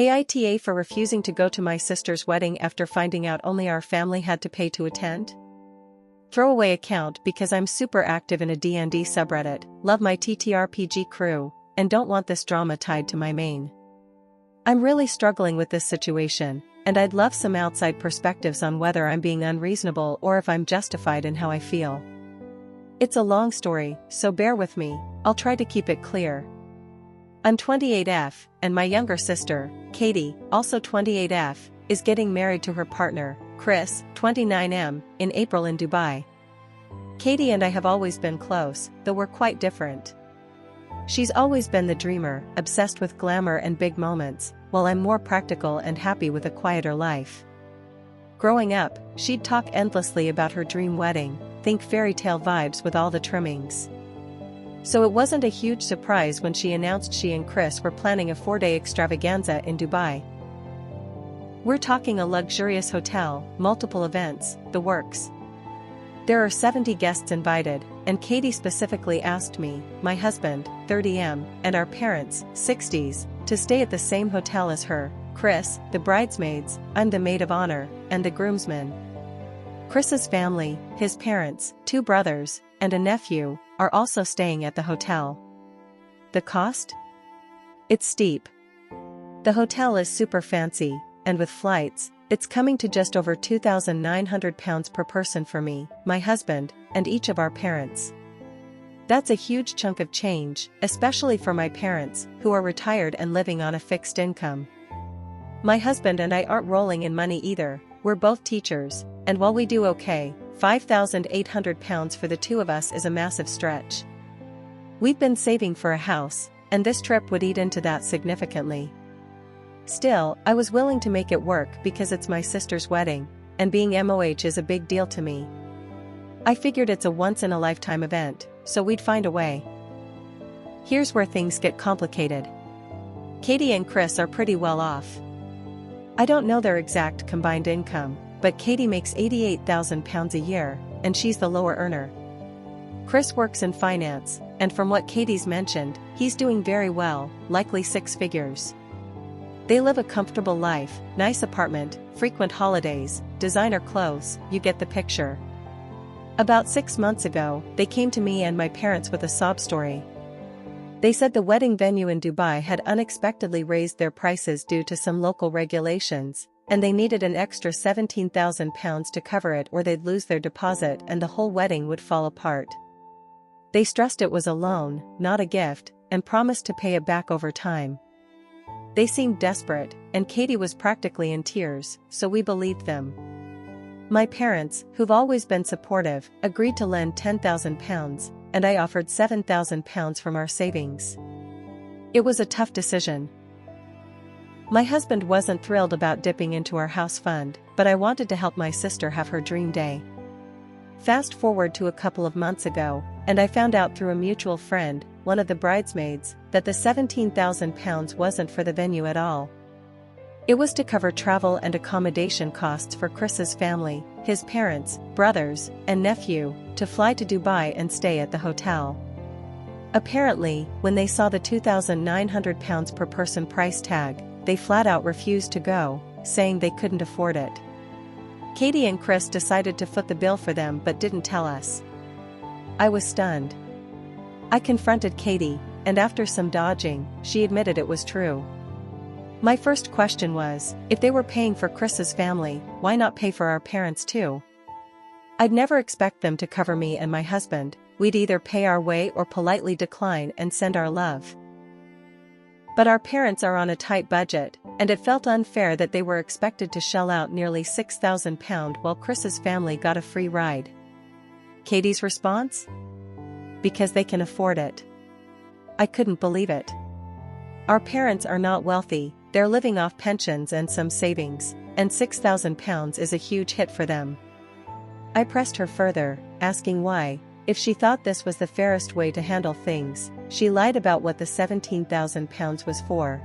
Aita for refusing to go to my sister's wedding after finding out only our family had to pay to attend? Throwaway account because I'm super active in a D&D subreddit, love my TTRPG crew, and don't want this drama tied to my main. I'm really struggling with this situation, and I'd love some outside perspectives on whether I'm being unreasonable or if I'm justified in how I feel. It's a long story, so bear with me, I'll try to keep it clear. I'm 28F, and my younger sister, Katie, also 28F, is getting married to her partner, Chris, 29M, in April in Dubai. Katie and I have always been close, though we're quite different. She's always been the dreamer, obsessed with glamour and big moments, while I'm more practical and happy with a quieter life. Growing up, she'd talk endlessly about her dream wedding, think fairy tale vibes with all the trimmings. So it wasn't a huge surprise when she announced she and Chris were planning a 4-day extravaganza in Dubai. We're talking a luxurious hotel, multiple events, the works. There are 70 guests invited, and Katie specifically asked me, my husband, 30M, and our parents, 60s, to stay at the same hotel as her, Chris, the bridesmaids, I'm the maid of honor, and the groomsmen. Chris's family, his parents, 2 brothers, and a nephew, are also staying at the hotel. The cost? It's steep. The hotel is super fancy, and with flights, it's coming to just over £2,900 per person for me, my husband, and each of our parents. That's a huge chunk of change, especially for my parents, who are retired and living on a fixed income. My husband and I aren't rolling in money either, we're both teachers, and while we do okay, £5,800 for the 2 of us is a massive stretch. We've been saving for a house, and this trip would eat into that significantly. Still, I was willing to make it work because it's my sister's wedding, and being MOH is a big deal to me. I figured it's a once-in-a-lifetime event, so we'd find a way. Here's where things get complicated. Katie and Chris are pretty well off. I don't know their exact combined income, but Katie makes £88,000 a year, and she's the lower earner. Chris works in finance, and from what Katie's mentioned, he's doing very well, likely 6 figures. They live a comfortable life, nice apartment, frequent holidays, designer clothes, you get the picture. About 6 months ago, they came to me and my parents with a sob story. They said the wedding venue in Dubai had unexpectedly raised their prices due to some local regulations, and they needed an extra £17,000 to cover it or they'd lose their deposit and the whole wedding would fall apart. They stressed it was a loan, not a gift, and promised to pay it back over time. They seemed desperate, and Katie was practically in tears, so we believed them. My parents, who've always been supportive, agreed to lend £10,000, and I offered £7,000 from our savings. It was a tough decision. My husband wasn't thrilled about dipping into our house fund, but I wanted to help my sister have her dream day. Fast forward to a couple of months ago, and I found out through a mutual friend, one of the bridesmaids, that the £17,000 wasn't for the venue at all. It was to cover travel and accommodation costs for Chris's family, his parents, brothers, and nephew, to fly to Dubai and stay at the hotel. Apparently, when they saw the £2,900 per person price tag, they flat out refused to go, saying they couldn't afford it. Katie and Chris decided to foot the bill for them but didn't tell us. I was stunned. I confronted Katie, and after some dodging, she admitted it was true. My first question was, if they were paying for Chris's family, why not pay for our parents too? I'd never expect them to cover me and my husband, we'd either pay our way or politely decline and send our love. But our parents are on a tight budget, and it felt unfair that they were expected to shell out nearly £6,000 while Chris's family got a free ride. Katie's response? Because they can afford it. I couldn't believe it. Our parents are not wealthy, they're living off pensions and some savings, and £6,000 is a huge hit for them. I pressed her further, asking why. If she thought this was the fairest way to handle things, she lied about what the £17,000 was for.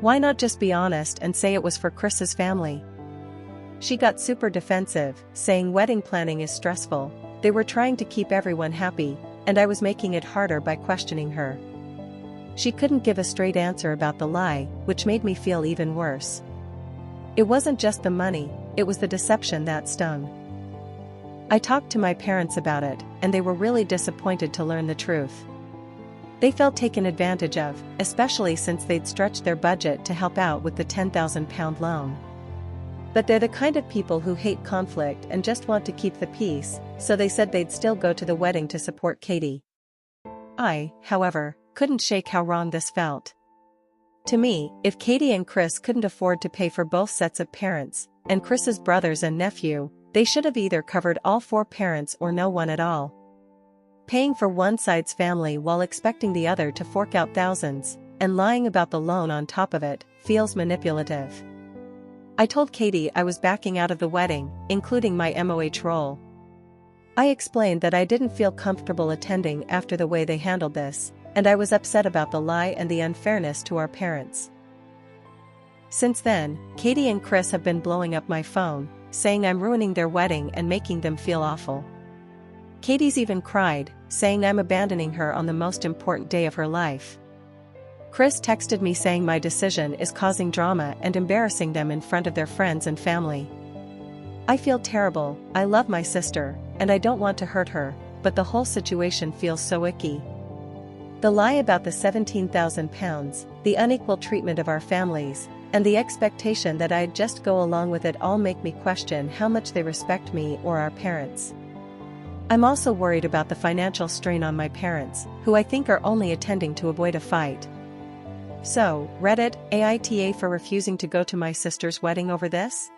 Why not just be honest and say it was for Chris's family? She got super defensive, saying wedding planning is stressful, they were trying to keep everyone happy, and I was making it harder by questioning her. She couldn't give a straight answer about the lie, which made me feel even worse. It wasn't just the money, it was the deception that stung. I talked to my parents about it, and they were really disappointed to learn the truth. They felt taken advantage of, especially since they'd stretched their budget to help out with the £10,000 loan. But they're the kind of people who hate conflict and just want to keep the peace, so they said they'd still go to the wedding to support Katie. I, however, couldn't shake how wrong this felt. To me, if Katie and Chris couldn't afford to pay for both sets of parents, and Chris's brothers and nephew, they should have either covered all 4 parents or no one at all. Paying for one side's family while expecting the other to fork out thousands, and lying about the loan on top of it, feels manipulative. I told Katie I was backing out of the wedding, including my MOH role. I explained that I didn't feel comfortable attending after the way they handled this, and I was upset about the lie and the unfairness to our parents. Since then, Katie and Chris have been blowing up my phone, saying I'm ruining their wedding and making them feel awful. Katie's even cried, saying I'm abandoning her on the most important day of her life. Chris texted me saying my decision is causing drama and embarrassing them in front of their friends and family. I feel terrible, I love my sister, and I don't want to hurt her, but the whole situation feels so icky. The lie about the £17,000, the unequal treatment of our families, and the expectation that I'd just go along with it all make me question how much they respect me or our parents. I'm also worried about the financial strain on my parents, who I think are only attending to avoid a fight. So, Reddit, aita for refusing to go to my sister's wedding over this?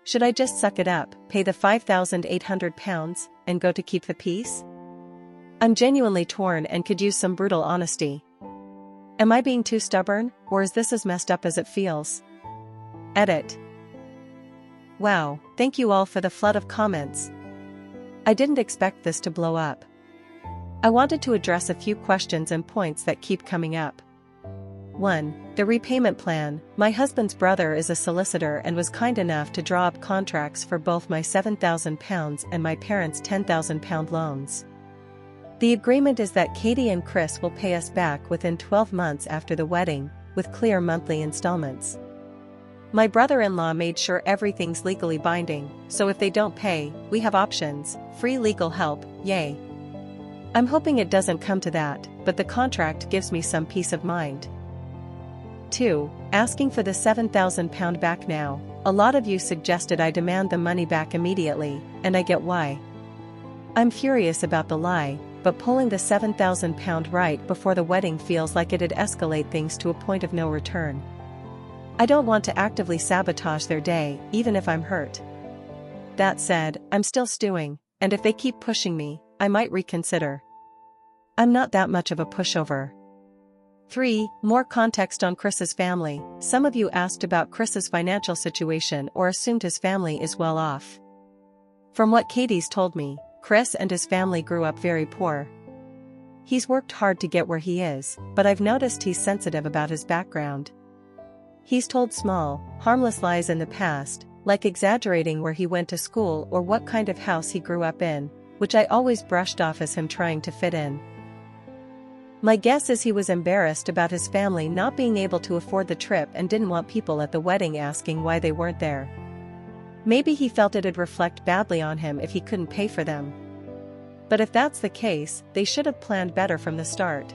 Should I just suck it up, pay the £5,800, and go to keep the peace? I'm genuinely torn and could use some brutal honesty. Am I being too stubborn, or is this as messed up as it feels? Edit. Wow, thank you all for the flood of comments. I didn't expect this to blow up. I wanted to address a few questions and points that keep coming up. 1. The repayment plan. My husband's brother is a solicitor and was kind enough to draw up contracts for both my £7,000 and my parents' £10,000 loans. The agreement is that Katie and Chris will pay us back within 12 months after the wedding, with clear monthly installments. My brother-in-law made sure everything's legally binding, so if they don't pay, we have options, free legal help, yay. I'm hoping it doesn't come to that, but the contract gives me some peace of mind. 2. Asking for the £7,000 back now. A lot of you suggested I demand the money back immediately, and I get why. I'm furious about the lie, but pulling the £7,000 right before the wedding feels like it'd escalate things to a point of no return. I don't want to actively sabotage their day, even if I'm hurt. That said, I'm still stewing, and if they keep pushing me, I might reconsider. I'm not that much of a pushover. 3. More context on Chris's family. Some of you asked about Chris's financial situation or assumed his family is well off. From what Katie's told me, Chris and his family grew up very poor. He's worked hard to get where he is, but I've noticed he's sensitive about his background. He's told small, harmless lies in the past, like exaggerating where he went to school or what kind of house he grew up in, which I always brushed off as him trying to fit in. My guess is he was embarrassed about his family not being able to afford the trip and didn't want people at the wedding asking why they weren't there. Maybe he felt it'd reflect badly on him if he couldn't pay for them. But if that's the case, they should have planned better from the start.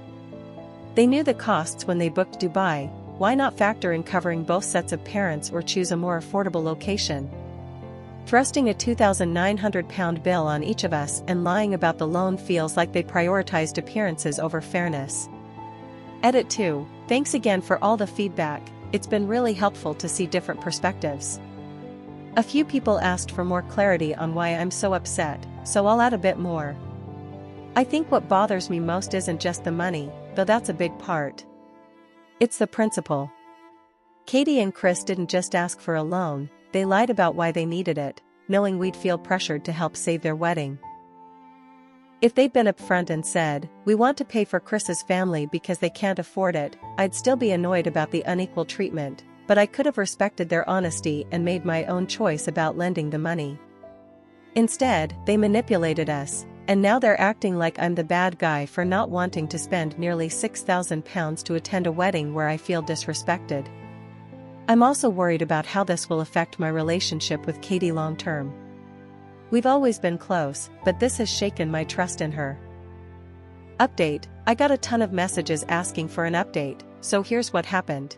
They knew the costs when they booked Dubai. Why not factor in covering both sets of parents or choose a more affordable location? Thrusting a £2,900 bill on each of us and lying about the loan feels like they prioritized appearances over fairness. Edit 2. Thanks again for all the feedback, it's been really helpful to see different perspectives. A few people asked for more clarity on why I'm so upset, so I'll add a bit more. I think what bothers me most isn't just the money, though that's a big part. It's the principle. Katie and Chris didn't just ask for a loan, they lied about why they needed it, knowing we'd feel pressured to help save their wedding. If they'd been upfront and said, "We want to pay for Chris's family because they can't afford it," I'd still be annoyed about the unequal treatment, but I could have respected their honesty and made my own choice about lending the money. Instead, they manipulated us, And now they're acting like I'm the bad guy for not wanting to spend nearly £6,000 to attend a wedding where I feel disrespected. I'm also worried about how this will affect my relationship with Katie long term. We've always been close, but this has shaken my trust in her. Update: I got a ton of messages asking for an update, so here's what happened.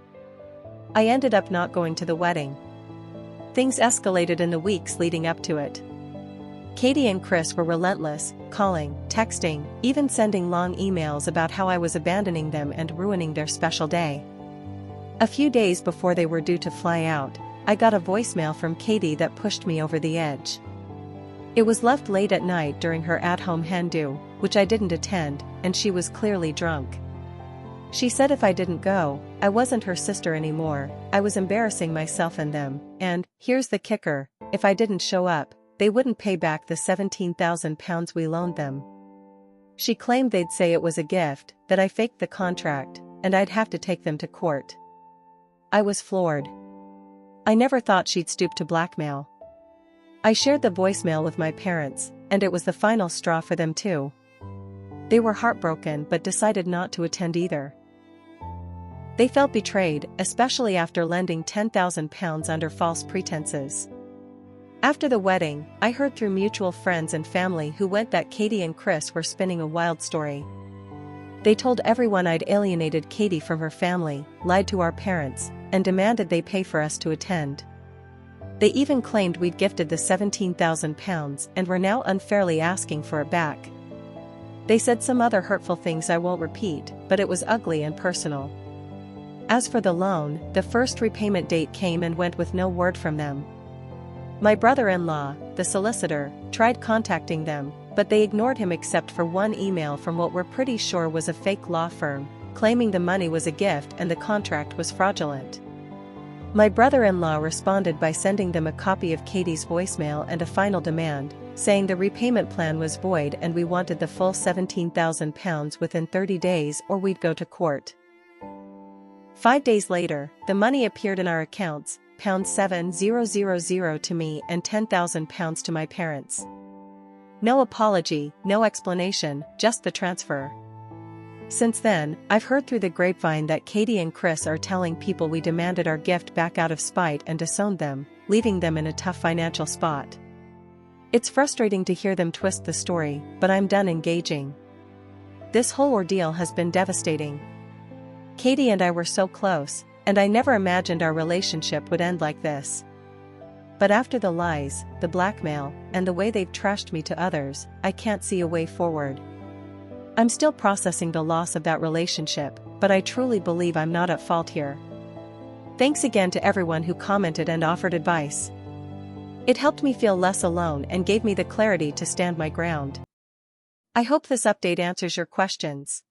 I ended up not going to the wedding. Things escalated in the weeks leading up to it. Katie and Chris were relentless, calling, texting, even sending long emails about how I was abandoning them and ruining their special day. A few days before they were due to fly out, I got a voicemail from Katie that pushed me over the edge. It was left late at night during her at-home hen-do, which I didn't attend, and she was clearly drunk. She said if I didn't go, I wasn't her sister anymore, I was embarrassing myself and them, and, here's the kicker, if I didn't show up, they wouldn't pay back the £17,000 we loaned them. She claimed they'd say it was a gift, that I faked the contract, and I'd have to take them to court. I was floored. I never thought she'd stoop to blackmail. I shared the voicemail with my parents, and it was the final straw for them too. They were heartbroken but decided not to attend either. They felt betrayed, especially after lending £10,000 under false pretenses. After the wedding, I heard through mutual friends and family who went that Katie and Chris were spinning a wild story. They told everyone I'd alienated Katie from her family, lied to our parents, and demanded they pay for us to attend. They even claimed we'd gifted the £17,000 and were now unfairly asking for it back. They said some other hurtful things I won't repeat, but it was ugly and personal. As for the loan, the first repayment date came and went with no word from them. My brother-in-law, the solicitor, tried contacting them, but they ignored him except for one email from what we're pretty sure was a fake law firm, claiming the money was a gift and the contract was fraudulent. My brother-in-law responded by sending them a copy of Katie's voicemail and a final demand, saying the repayment plan was void and we wanted the full £17,000 within 30 days or we'd go to court. 5 days later, the money appeared in our accounts, £7,000 to me and £10,000 to my parents. No apology, no explanation, just the transfer. Since then, I've heard through the grapevine that Katie and Chris are telling people we demanded our gift back out of spite and disowned them, leaving them in a tough financial spot. It's frustrating to hear them twist the story, but I'm done engaging. This whole ordeal has been devastating. Katie and I were so close, and I never imagined our relationship would end like this. But after the lies, the blackmail, and the way they've trashed me to others, I can't see a way forward. I'm still processing the loss of that relationship, but I truly believe I'm not at fault here. Thanks again to everyone who commented and offered advice. It helped me feel less alone and gave me the clarity to stand my ground. I hope this update answers your questions.